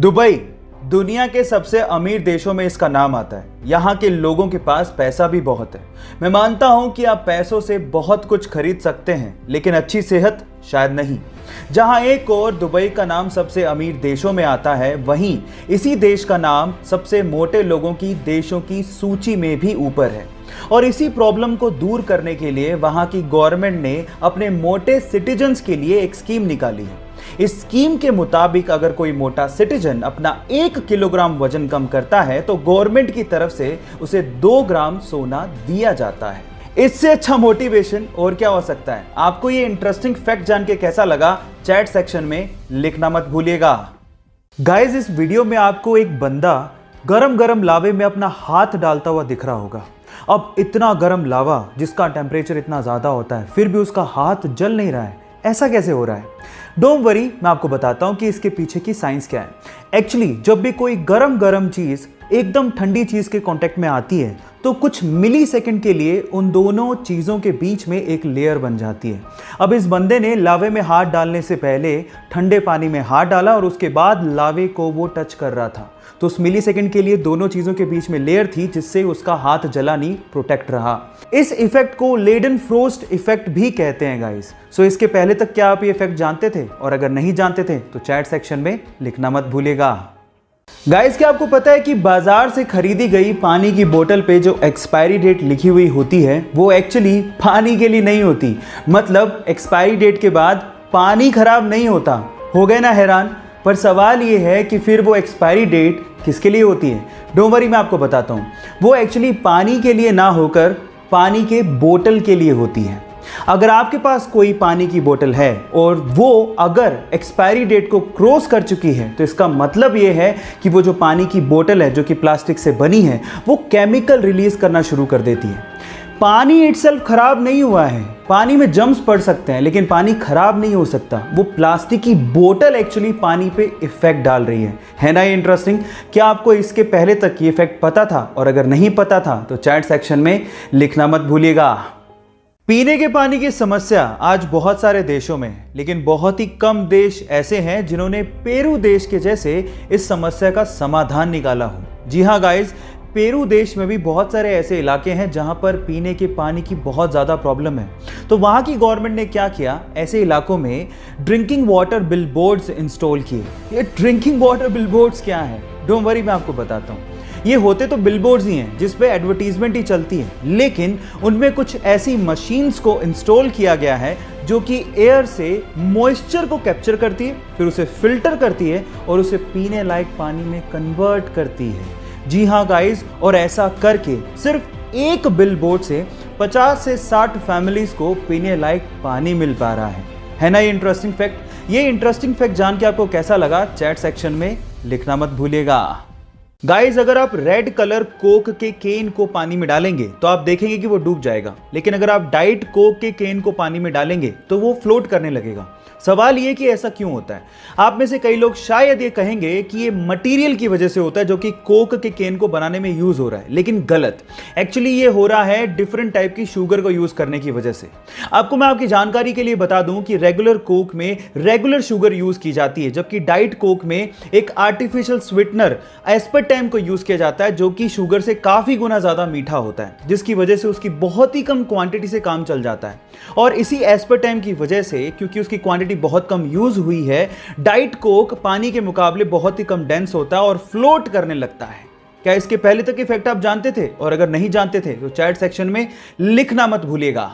Dubai दुनिया के सबसे अमीर देशों में इसका नाम आता है। यहाँ के लोगों के पास पैसा भी बहुत है। मैं मानता हूँ कि आप पैसों से बहुत कुछ खरीद सकते हैं, लेकिन अच्छी सेहत शायद नहीं। जहाँ एक और दुबई का नाम सबसे अमीर देशों में आता है, वहीं इसी देश का नाम सबसे मोटे लोगों की देशों की सूची में भी ऊपर है। और इसी प्रॉब्लम को दूर करने के लिए वहाँ की गवर्नमेंट ने अपने मोटे सिटीजन्स के लिए एक स्कीम निकाली है। इस स्कीम के मुताबिक अगर कोई मोटा सिटीजन अपना 1 किलोग्राम वजन कम करता है तो गवर्नमेंट की तरफ से उसे 2 ग्राम सोना दिया जाता है। इससे अच्छा मोटिवेशन और क्या हो सकता है। आपको ये इंटरेस्टिंग फैक्ट जान के कैसा लगा, चैट सेक्शन में लिखना मत भूलिएगा। गाइस, इस वीडियो में आपको एक बंदा गरम गरम लावे में अपना हाथ डालता हुआ दिख रहा होगा। अब इतना गरम लावा जिसका टेम्परेचर इतना ज्यादा होता है, फिर भी उसका हाथ जल नहीं रहा है। ऐसा कैसे हो रहा है? डोंट वरी, मैं आपको बताता हूं कि इसके पीछे की साइंस क्या है। एक्चुअली जब भी कोई गरम चीज एकदम ठंडी चीज के कांटेक्ट में आती है तो कुछ मिली सेकंड के लिए उन दोनों चीजों के बीच में एक लेयर बन जाती है। अब इस बंदे ने लावे में हाथ डालने से पहले ठंडे पानी में हाथ डाला और उसके बाद लावे को वो टच कर रहा था, तो उस मिली सेकंड के लिए दोनों चीजों के बीच में लेयर थी जिससे उसका हाथ जला नहीं, प्रोटेक्ट रहा। इस इफेक्ट को लेडन फ्रोस्ट इफेक्ट भी कहते हैं गाइस। सो इसके पहले तक क्या आप ये इफेक्ट जानते थे? और अगर नहीं जानते थे तो चैट सेक्शन में लिखना मत भूलिएगा। गाइस, क्या आपको पता है कि बाजार से खरीदी गई पानी की बोतल पे जो एक्सपायरी डेट लिखी हुई होती है वो एक्चुअली पानी के लिए नहीं होती। मतलब एक्सपायरी डेट के बाद पानी खराब नहीं होता। हो गए ना हैरान? पर सवाल ये है कि फिर वो एक्सपायरी डेट किसके लिए होती है? डोंट वरी, मैं आपको बताता हूँ। वो एक्चुअली पानी के लिए ना होकर पानी के बोतल के लिए होती है। अगर आपके पास कोई पानी की बोतल है और वो अगर एक्सपायरी डेट को क्रॉस कर चुकी है तो इसका मतलब ये है कि वो जो पानी की बोतल है जो कि प्लास्टिक से बनी है वो केमिकल रिलीज करना शुरू कर देती है। पानी इटसेल्फ खराब नहीं हुआ है, पानी में जम्स पड़ सकते हैं लेकिन पानी खराब नहीं हो सकता। वो प्लास्टिक की बोतल एक्चुअली पानी पे इफेक्ट डाल रही है ना? ये इंटरेस्टिंग। क्या आपको इसके पहले तक ये इफेक्ट पता था? और अगर नहीं पता था तो चैट सेक्शन में लिखना मत भूलिएगा। पीने के पानी की समस्या आज बहुत सारे देशों में है, लेकिन बहुत ही कम देश ऐसे हैं जिन्होंने पेरू देश के जैसे इस समस्या का समाधान निकाला हो। जी हाँ गाइस, पेरू देश में भी बहुत सारे ऐसे इलाके हैं जहां पर पीने के पानी की बहुत ज़्यादा प्रॉब्लम है। तो वहां की गवर्नमेंट ने क्या किया, ऐसे इलाकों में ड्रिंकिंग वाटर बिलबोर्ड्स इंस्टॉल किए। ये ड्रिंकिंग वाटर बिलबोर्ड्स क्या है? डोंट वरी, मैं आपको बताता हूँ। ये होते तो बिलबोर्ड्स ही हैं जिस पे एडवर्टीजमेंट ही चलती है, लेकिन उनमें कुछ ऐसी मशीन्स को इंस्टॉल किया गया है जो कि एयर से मॉइस्चर को कैप्चर करती है, फिर उसे फिल्टर करती है और उसे पीने लायक पानी में कन्वर्ट करती है। जी हाँ गाइस, और ऐसा करके सिर्फ एक बिलबोर्ड से 50 से 60 फैमिलीज को पीने लायक पानी मिल पा रहा है ना? ये इंटरेस्टिंग फैक्ट। ये इंटरेस्टिंग फैक्ट जान के आपको कैसा लगा, चैट सेक्शन में लिखना मत भूलिएगा। गाइस, अगर आप रेड कलर कोक के केन को पानी में डालेंगे तो आप देखेंगे कि वो डूब जाएगा, लेकिन अगर आप डाइट कोक के केन को पानी में डालेंगे तो वो फ्लोट करने लगेगा। सवाल ये कि ऐसा क्यों होता है? आप में से कई लोग शायद ये कहेंगे कि ये मटेरियल की वजह से होता है जो कि कोक के केन को बनाने में यूज हो रहा है, लेकिन गलत। एक्चुअली ये हो रहा है डिफरेंट टाइप की शुगर को यूज करने की वजह से। आपको मैं आपकी जानकारी के लिए बता दूं कि रेगुलर कोक में रेगुलर शुगर यूज की जाती है, जबकि डाइट कोक में एक आर्टिफिशियल स्वीटनर एस्पर्टेम को यूज किया जाता है जो कि शुगर से काफी गुना ज्यादा मीठा होता है, जिसकी वजह से उसकी बहुत ही कम क्वांटिटी से काम चल जाता है। और इसी एस्पर्टेम की वजह से, क्योंकि उसकी क्वांटिटी बहुत कम यूज हुई है, डाइट कोक पानी के मुकाबले बहुत ही कम डेंस होता है और फ्लोट करने लगता है। क्या इसके पहले तक इफेक्ट आप जानते थे? और अगर नहीं जानते थे तो चैट सेक्शन में लिखना मत भूलिएगा।